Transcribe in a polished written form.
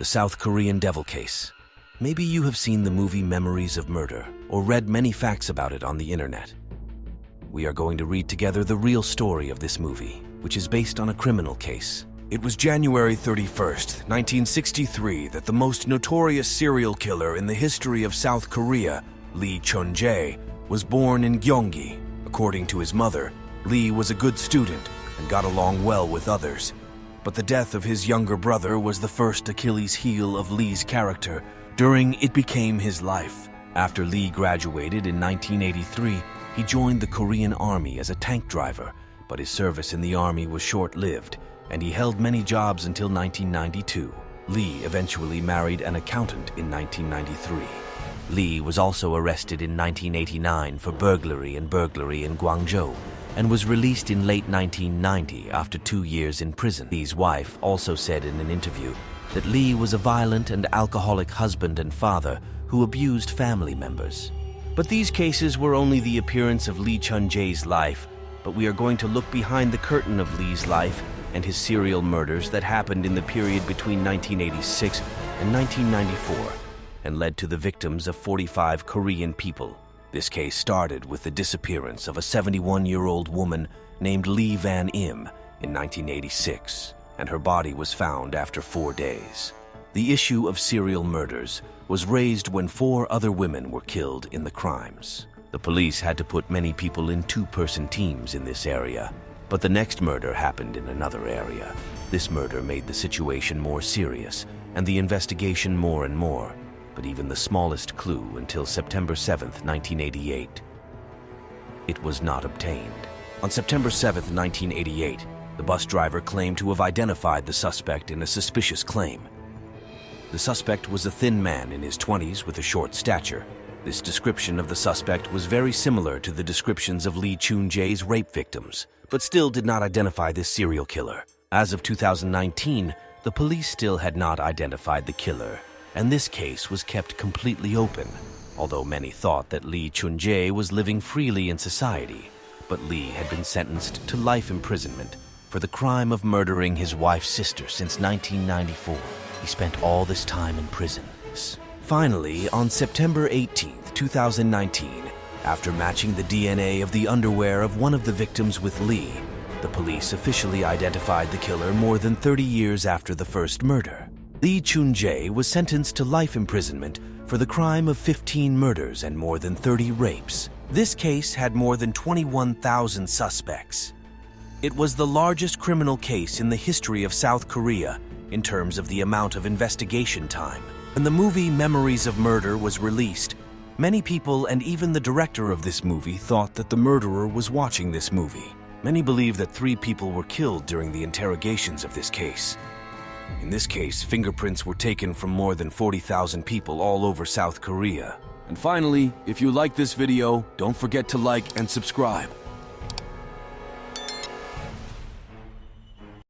The South Korean Devil Case. Maybe you have seen the movie Memories of Murder or read many facts about it on the internet. We are going to read together the real story of this movie, which is based on a criminal case. It was January 31st, 1963 that the most notorious serial killer in the history of South Korea, Lee Chun-jae, was born in Gyeonggi. According to his mother, Lee was a good student and got along well with others. But the death of his younger brother was the first Achilles heel of Lee's character during It Became His Life. After Lee graduated in 1983, he joined the Korean Army as a tank driver, but his service in the Army was short-lived, and he held many jobs until 1992. Lee eventually married an accountant in 1993. Lee was also arrested in 1989 for burglary in Guangzhou, and was released in late 1990 after 2 years in prison. Lee's wife also said in an interview that Lee was a violent and alcoholic husband and father who abused family members. But these cases were only the appearance of Lee Chun-jae's life, but we are going to look behind the curtain of Lee's life and his serial murders that happened in the period between 1986 and 1994 and led to the victims of 45 Korean people. This case started with the disappearance of a 71-year-old woman named Lee Van-im in 1986, and her body was found after 4 days. The issue of serial murders was raised when 4 other women were killed in the crimes. The police had to put many people in 2-person teams in this area, but the next murder happened in another area. This murder made the situation more serious and the investigation more and more, but even the smallest clue until September 7th, 1988. It was not obtained. On September 7th, 1988, the bus driver claimed to have identified the suspect in a suspicious claim. The suspect was a thin man in his 20s with a short stature. This description of the suspect was very similar to the descriptions of Lee Chun-jae's rape victims, but still did not identify this serial killer. As of 2019, the police still had not identified the killer, and this case was kept completely open, although many thought that Lee Chun-jae was living freely in society. But Lee had been sentenced to life imprisonment for the crime of murdering his wife's sister since 1994. He spent all this time in prison. Finally, on September 18, 2019, after matching the DNA of the underwear of one of the victims with Lee, the police officially identified the killer more than 30 years after the first murder. Lee Chun-jae was sentenced to life imprisonment for the crime of 15 murders and more than 30 rapes. This case had more than 21,000 suspects. It was the largest criminal case in the history of South Korea in terms of the amount of investigation time. When the movie Memories of Murder was released, many people and even the director of this movie thought that the murderer was watching this movie. Many believe that 3 people were killed during the interrogations of this case. In this case, fingerprints were taken from more than 40,000 people all over South Korea. And finally, if you like this video, don't forget to like and subscribe.